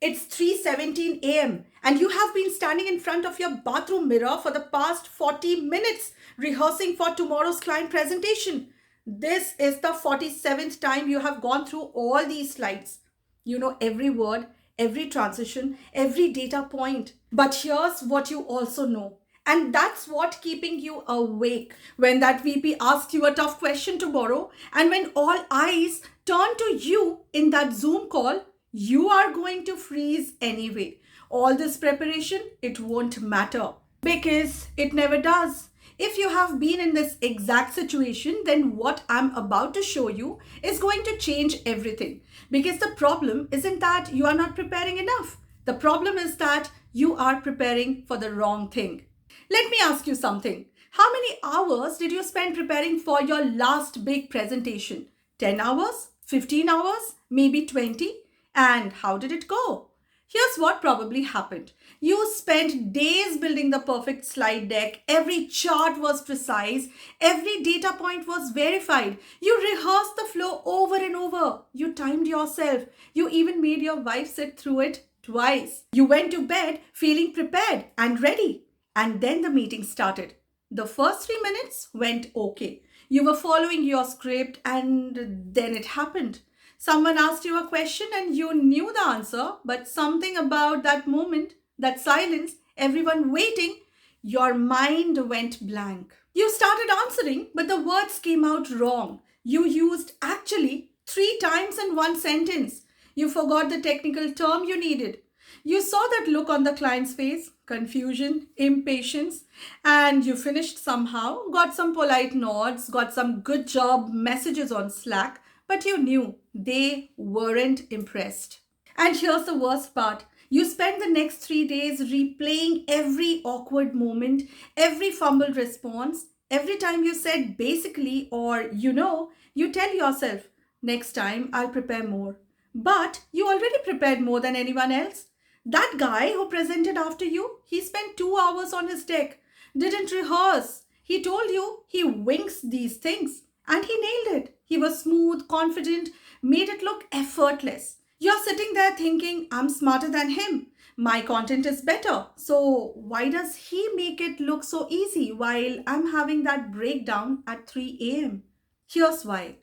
It's 3:17 a.m. and you have been standing in front of your bathroom mirror for the past 40 minutes rehearsing for tomorrow's client presentation. This is the 47th time you have gone through all these slides. You know every word, every transition, every data point. But here's what you also know. And that's what keeping you awake. When that VP asks you a tough question tomorrow, and when all eyes turn to you in that Zoom call, you are going to freeze anyway. All this preparation, it won't matter because it never does. If you have been in this exact situation, then what I'm about to show you is going to change everything. Because the problem isn't that you are not preparing enough. The problem is that you are preparing for the wrong thing. Let me ask you something. How many hours did you spend preparing for your last big presentation? 10 hours? 15 hours? Maybe 20? And how did it go? Here's what probably happened. You spent days building the perfect slide deck. Every chart was precise. Every data point was verified. You rehearsed the flow over and over. You timed yourself. You even made your wife sit through it twice. You went to bed feeling prepared and ready. And then the meeting started. The first 3 minutes went okay. You were following your script and then it happened. Someone asked you a question and you knew the answer, but something about that moment, that silence, everyone waiting, your mind went blank. You started answering, but the words came out wrong. You used actually 3 times in one sentence. You forgot the technical term you needed. You saw that look on the client's face, confusion, impatience, and you finished somehow, got some polite nods, got some good job messages on Slack, but you knew they weren't impressed. And here's the worst part. You spend the next 3 days replaying every awkward moment, every fumbled response, every time you said basically or you tell yourself, next time I'll prepare more. But you already prepared more than anyone else. That guy who presented after you, he spent 2 hours on his deck, didn't rehearse. He told you he wings these things and he nailed it. He was smooth, confident, made it look effortless. You're sitting there thinking, I'm smarter than him. My content is better. So why does he make it look so easy while I'm having that breakdown at 3 a.m.? Here's why.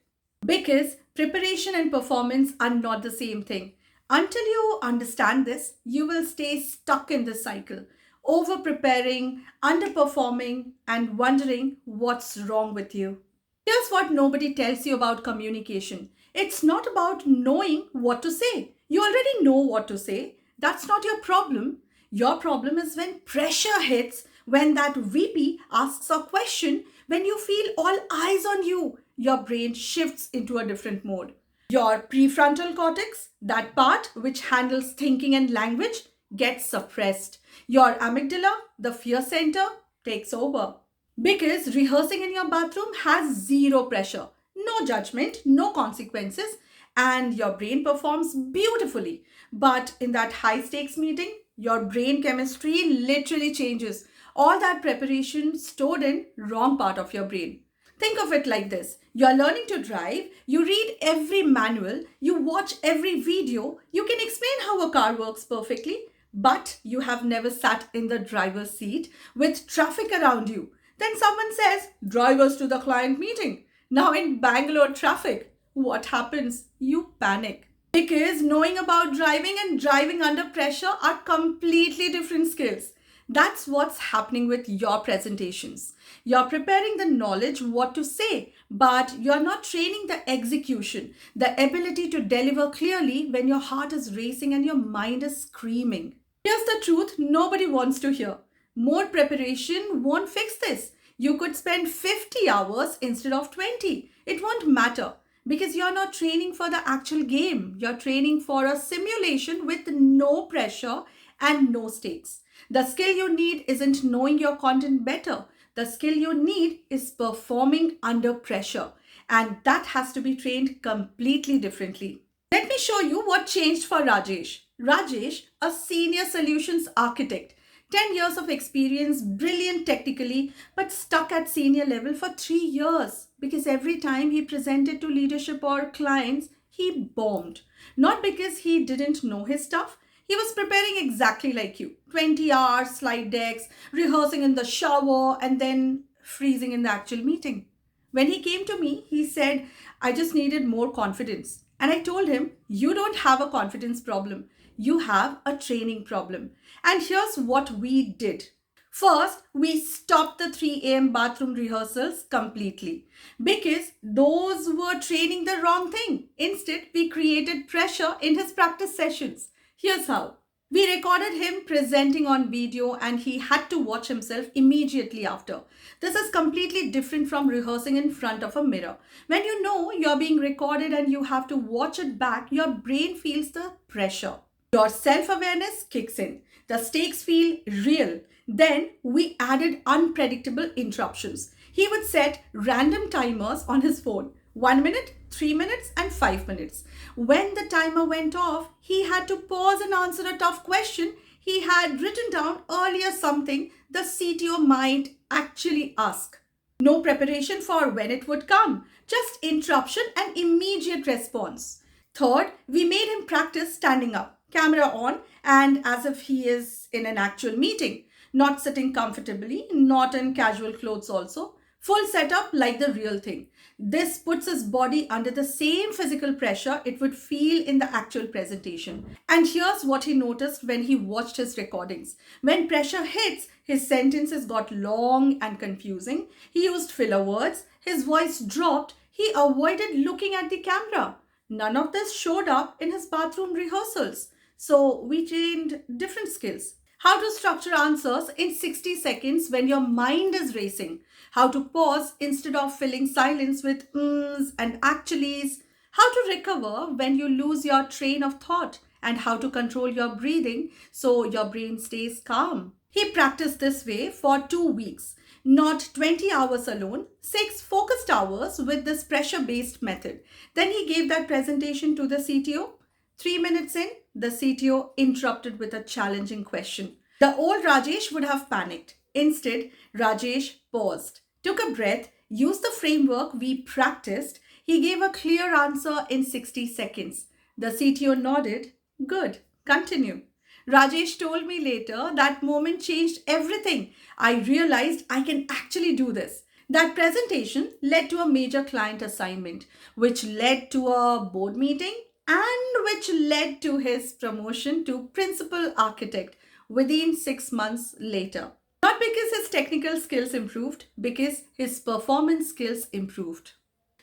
Because preparation and performance are not the same thing. Until you understand this, you will stay stuck in this cycle, over preparing, underperforming, and wondering what's wrong with you. Here's what nobody tells you about communication. It's not about knowing what to say. You already know what to say. That's not your problem. Your problem is when pressure hits, when that VP asks a question, when you feel all eyes on you, your brain shifts into a different mode. Your prefrontal cortex, that part which handles thinking and language, gets suppressed. Your amygdala, the fear center, takes over. Because rehearsing in your bathroom has zero pressure, no judgment, no consequences, and your brain performs beautifully. But in that high stakes meeting, your brain chemistry literally changes. All that preparation stored in wrong part of your brain. Think of it like this. You are learning to drive, you read every manual, you watch every video, you can explain how a car works perfectly, but you have never sat in the driver's seat with traffic around you. Then someone says, drive us to the client meeting. Now in Bangalore traffic, what happens? You panic. Because knowing about driving and driving under pressure are completely different skills. That's what's happening with your presentations. You're preparing the knowledge what to say, but you're not training the execution, the ability to deliver clearly when your heart is racing and your mind is screaming. Here's the truth nobody wants to hear. More preparation won't fix this. You could spend 50 hours instead of 20. It won't matter because you're not training for the actual game. You're training for a simulation with no pressure and no stakes. The skill you need isn't knowing your content better. The skill you need is performing under pressure. And that has to be trained completely differently. Let me show you what changed for Rajesh. Rajesh, a senior solutions architect, 10 years of experience, brilliant technically, but stuck at senior level for 3 years because every time he presented to leadership or clients, he bombed. Not because he didn't know his stuff, He was preparing exactly like you. 20 hours, slide decks, rehearsing in the shower, and then freezing in the actual meeting. When he came to me, he said, I just needed more confidence. And I told him, you don't have a confidence problem. You have a training problem. And here's what we did. First, we stopped the 3 a.m. bathroom rehearsals completely because those were training the wrong thing. Instead, we created pressure in his practice sessions. Here's how. We recorded him presenting on video and he had to watch himself immediately after. This is completely different from rehearsing in front of a mirror. When you know you're being recorded and you have to watch it back, your brain feels the pressure. Your self-awareness kicks in. The stakes feel real. Then we added unpredictable interruptions. He would set random timers on his phone. 1 minute, 3 minutes, and 5 minutes. When the timer went off, he had to pause and answer a tough question. He had written down earlier something the CTO might actually ask. No preparation for when it would come, just interruption and immediate response. Third, we made him practice standing up, camera on, and as if he is in an actual meeting, not sitting comfortably, not in casual clothes also. Full setup like the real thing. This puts his body under the same physical pressure it would feel in the actual presentation. And here's what he noticed when he watched his recordings. When pressure hits, his sentences got long and confusing. He used filler words. His voice dropped. He avoided looking at the camera. None of this showed up in his bathroom rehearsals. So we trained different skills. How to structure answers in 60 seconds when your mind is racing. How to pause instead of filling silence with mms and actuallys. How to recover when you lose your train of thought. And how to control your breathing so your brain stays calm. He practiced this way for 2 weeks. Not 20 hours alone, 6 focused hours with this pressure-based method. Then he gave that presentation to the CTO. 3 minutes in, the CTO interrupted with a challenging question. The old Rajesh would have panicked. Instead, Rajesh paused, took a breath, used the framework we practiced. He gave a clear answer in 60 seconds. The CTO nodded. Good, continue. Rajesh told me later that moment changed everything. I realized I can actually do this. That presentation led to a major client assignment, which led to a board meeting and which led to his promotion to principal architect within 6 months later. Not because his technical skills improved, because his performance skills improved.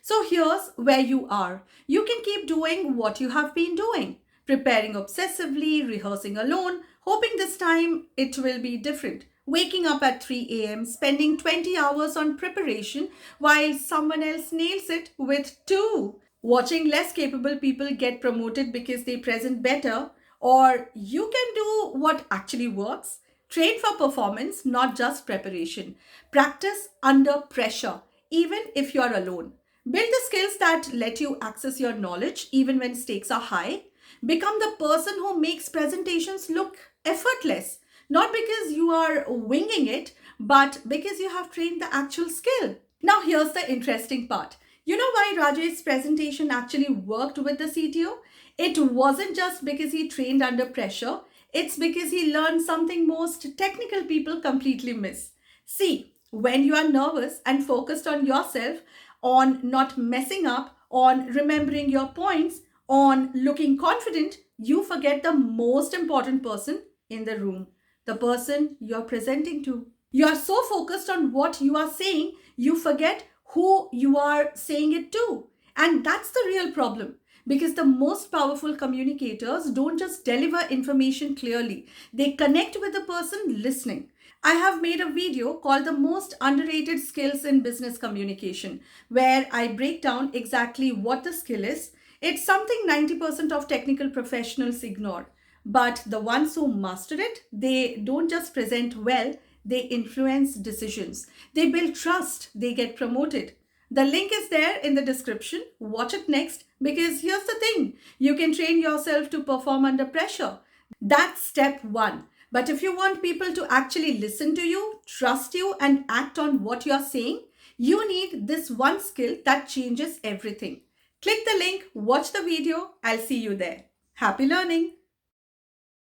So here's where you are. You can keep doing what you have been doing. Preparing obsessively, rehearsing alone, hoping this time it will be different. Waking up at 3 a.m., spending 20 hours on preparation while someone else nails it with 2. Watching less capable people get promoted because they present better, or you can do what actually works. Train for performance, not just preparation. Practice under pressure, even if you're alone. Build the skills that let you access your knowledge even when stakes are high. Become the person who makes presentations look effortless, not because you are winging it, but because you have trained the actual skill. Now here's the interesting part. You know why Rajesh's presentation actually worked with the CTO? It wasn't just because he trained under pressure. It's because he learned something most technical people completely miss. See, when you are nervous and focused on yourself, on not messing up, on remembering your points, on looking confident, you forget the most important person in the room, the person you're presenting to. You are so focused on what you are saying, you forget who you are saying it to. And that's the real problem. Because the most powerful communicators don't just deliver information clearly, they connect with the person listening. I have made a video called The Most Underrated Skills in Business Communication, where I break down exactly what the skill is. It's something 90% of technical professionals ignore. But the ones who master it, they don't just present well, they influence decisions. They build trust, they get promoted. The link is there in the description. Watch it next because here's the thing. You can train yourself to perform under pressure. That's step 1. But if you want people to actually listen to you, trust you, and act on what you're saying, you need this one skill that changes everything. Click the link, watch the video. I'll see you there. Happy learning.